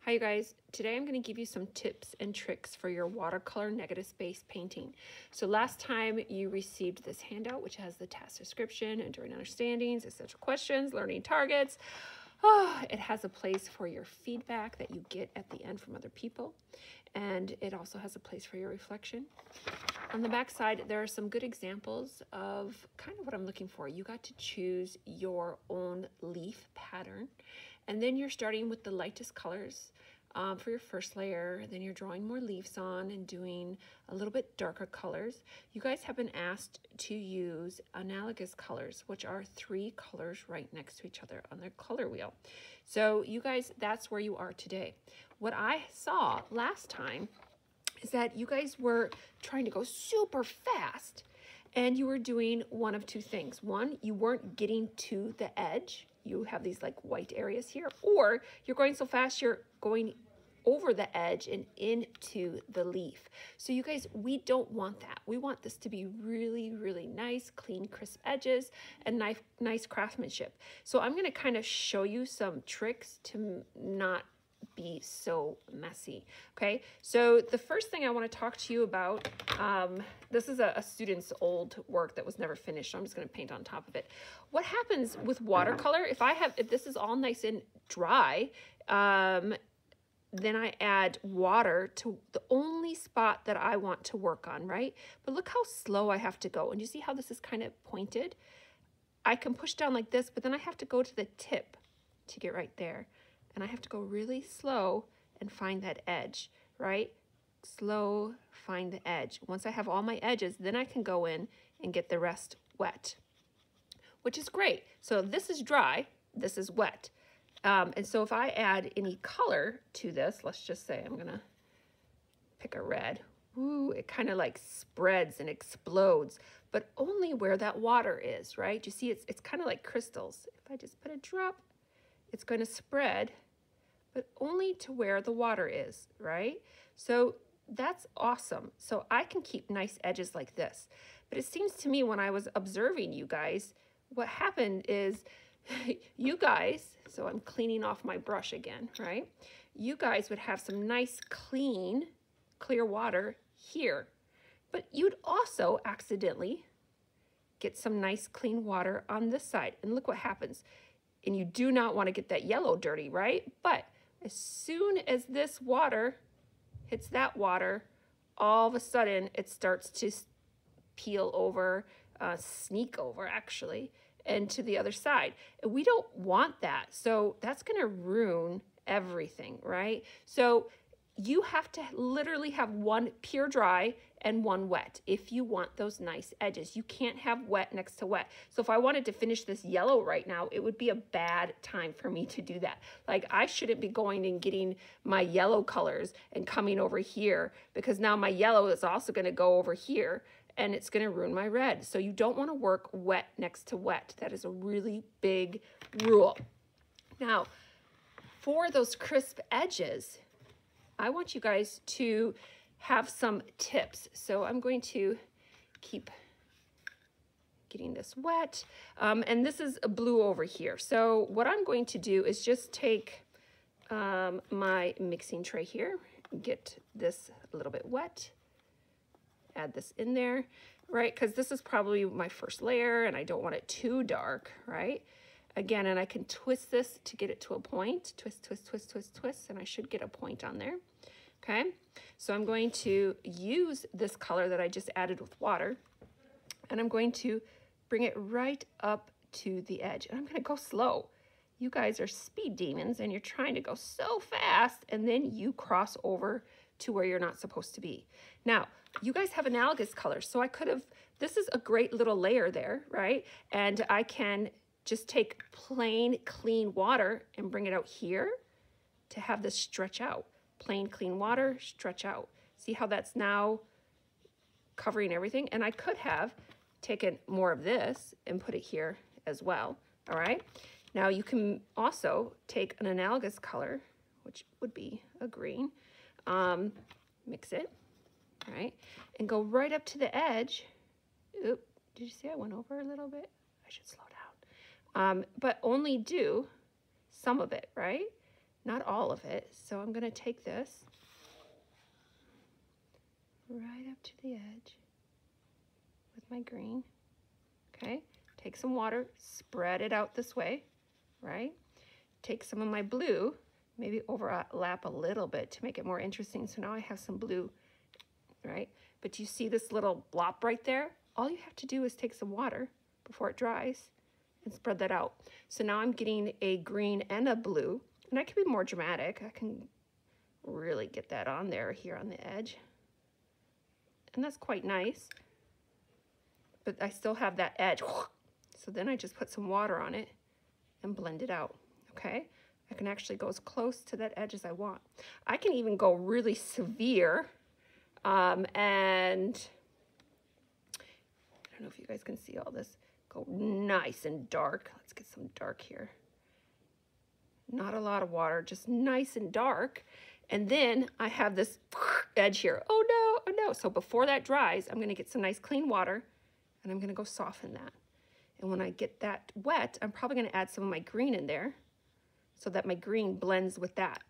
Hi you guys, today I'm going to give you some tips and tricks for your watercolor negative space painting. So last time you received this handout which has the task description, enduring understandings, essential questions, learning targets. It has a place for your feedback that you get at the end from other people, and it also has a place for your reflection. On the back side, there are some good examples of kind of what I'm looking for. You got to choose your own leaf pattern, and then you're starting with the lightest colors for your first layer. Then you're drawing more leaves on and doing a little bit darker colors. You guys have been asked to use analogous colors, which are 3 colors right next to each other on their color wheel. So you guys, that's where you are today. What I saw last time is that you guys were trying to go super fast, and you were doing one of 2 things. One, you weren't getting to the edge. You have these like white areas here, or you're going so fast you're going over the edge and into the leaf. So you guys, we don't want that. We want this to be really, really nice, clean, crisp edges and nice craftsmanship. So I'm gonna kind of show you some tricks to not be so messy. Okay, so the first thing I want to talk to you about, this is a student's old work that was never finished, so I'm just going to paint on top of it. What happens with watercolor, if this is all nice and dry, then I add water to the only spot that I want to work on, right? But look how slow I have to go. And you see how this is kind of pointed? I can push down like this, but then I have to go to the tip to get right there. And I have to go really slow and find that edge, right? Slow, find the edge. Once I have all my edges, then I can go in and get the rest wet, which is great. So this is dry, this is wet. And so if I add any color to this, let's just say I'm gonna pick a red. Ooh, it kind of like spreads and explodes, but only where that water is, right? You see, it's kind of like crystals. If I just put a drop, it's going to spread, but only to where the water is, right? So that's awesome. So I can keep nice edges like this. But it seems to me when I was observing you guys, what happened is you guys, so I'm cleaning off my brush again, right? You guys would have some nice, clean, clear water here, but you'd also accidentally get some nice, clean water on this side. And look what happens. And you do not want to get that yellow dirty, right? But as soon as this water hits that water, all of a sudden it starts to peel over, sneak over actually, and to the other side. And we don't want that. So that's going to ruin everything, right? So you have to literally have one pure dry and one wet if you want those nice edges. You can't have wet next to wet. So if I wanted to finish this yellow right now, it would be a bad time for me to do that. Like I shouldn't be going and getting my yellow colors and coming over here, because now my yellow is also going to go over here and it's going to ruin my red. So you don't want to work wet next to wet. That is a really big rule. Now, for those crisp edges, I want you guys to have some tips. So I'm going to keep getting this wet. And this is blue over here. So what I'm going to do is just take my mixing tray here, get this a little bit wet, add this in there, right? Because this is probably my first layer and I don't want it too dark, right? Again, and I can twist this to get it to a point. Twist, twist, twist, twist, twist, and I should get a point on there. Okay, so I'm going to use this color that I just added with water, and I'm going to bring it right up to the edge. And I'm going to go slow. You guys are speed demons, and you're trying to go so fast, and then you cross over to where you're not supposed to be. Now, you guys have analogous colors, so I could have, this is a great little layer there, right? And I can just take plain, clean water and bring it out here to have this stretch out. Plain, clean water, stretch out. See how that's now covering everything? And I could have taken more of this and put it here as well, all right? Now you can also take an analogous color, which would be a green, mix it, all right? And go right up to the edge. Oop, did you see I went over a little bit? I should slow down. But only do some of it, right? not all of it. So I'm gonna take this right up to the edge with my green, okay? Take some water, spread it out this way, right? Take some of my blue, maybe overlap a little bit to make it more interesting. So now I have some blue, right? But you see this little blop right there? All you have to do is take some water before it dries and spread that out. So now I'm getting a green and a blue, and I can be more dramatic. I can really get that on there here on the edge. And that's quite nice, but I still have that edge. So then I just put some water on it and blend it out, okay? I can actually go as close to that edge as I want. I can even go really severe, and I don't know if you guys can see all this. Go nice and dark. Let's get some dark here. Not a lot of water, just nice and dark. And then I have this edge here. Oh no, oh no. So before that dries, I'm gonna get some nice clean water and I'm gonna go soften that. And when I get that wet, I'm probably gonna add some of my green in there so that my green blends with that.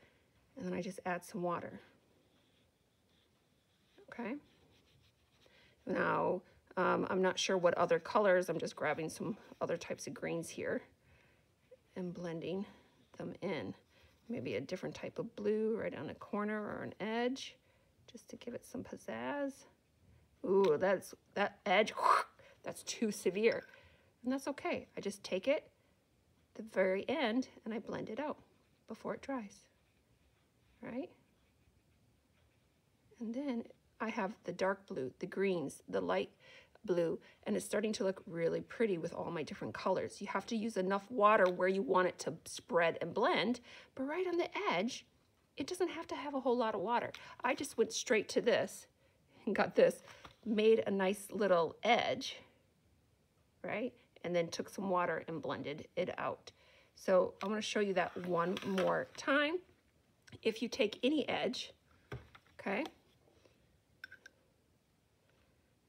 And then I just add some water. Okay. Now, I'm not sure what other colors. I'm just grabbing some other types of greens here and blending them in. Maybe a different type of blue right on a corner or an edge, just to give it some pizzazz. Ooh, that edge, that's too severe. And that's okay. I just take it at the very end and I blend it out before it dries, right? And then I have the dark blue, the greens, the light blue, and it's starting to look really pretty with all my different colors. You have to use enough water where you want it to spread and blend, but right on the edge, it doesn't have to have a whole lot of water. I just went straight to this and got this, made a nice little edge, right? And then took some water and blended it out. So I'm gonna show you that one more time. If you take any edge, okay,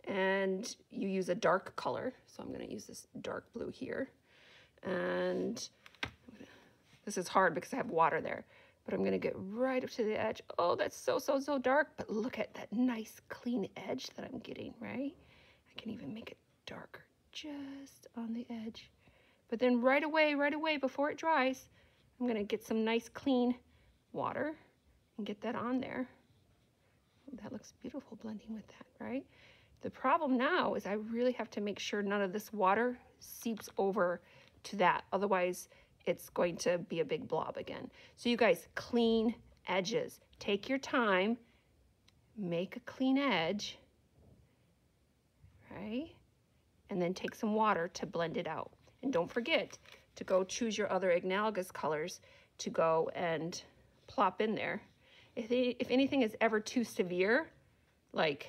and you use a dark color, so I'm gonna use this dark blue here, and this is hard because I have water there, but I'm gonna get right up to the edge. Oh, that's so dark, but look at that nice clean edge that I'm getting, right? I can even make it darker just on the edge. But then right away before it dries, I'm gonna get some nice clean water and get that on there. That looks beautiful blending with that, right? The problem now is I really have to make sure none of this water seeps over to that. Otherwise, it's going to be a big blob again. So you guys, clean edges. Take your time, make a clean edge, right? And then take some water to blend it out. And don't forget to go choose your other analogous colors to go and plop in there. If anything is ever too severe, like,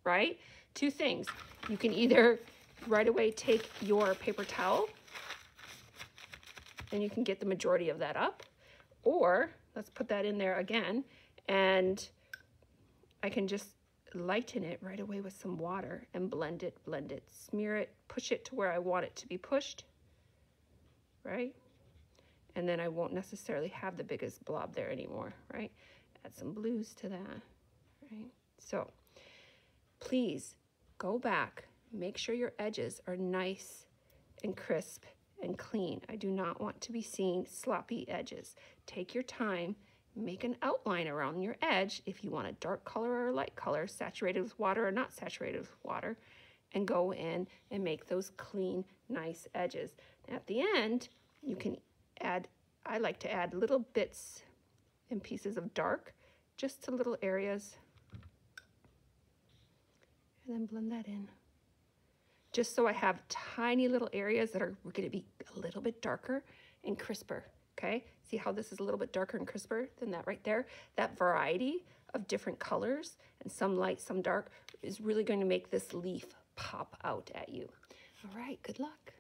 right? Two things. You can either right away take your paper towel and you can get the majority of that up, or let's put that in there again, and I can just lighten it right away with some water and blend it, smear it, push it to where I want it to be pushed, right? And then I won't necessarily have the biggest blob there anymore, right? Add some blues to that, right? So please go back, make sure your edges are nice and crisp and clean. I do not want to be seeing sloppy edges. Take your time, make an outline around your edge if you want a dark color or a light color, saturated with water or not saturated with water, and go in and make those clean, nice edges. At the end, you can add, I like to add little bits and pieces of dark just to little areas, and then blend that in. Just so I have tiny little areas that are going to be a little bit darker and crisper, okay? See how this is a little bit darker and crisper than that right there? That variety of different colors, and some light, some dark, is really going to make this leaf pop out at you. All right, good luck.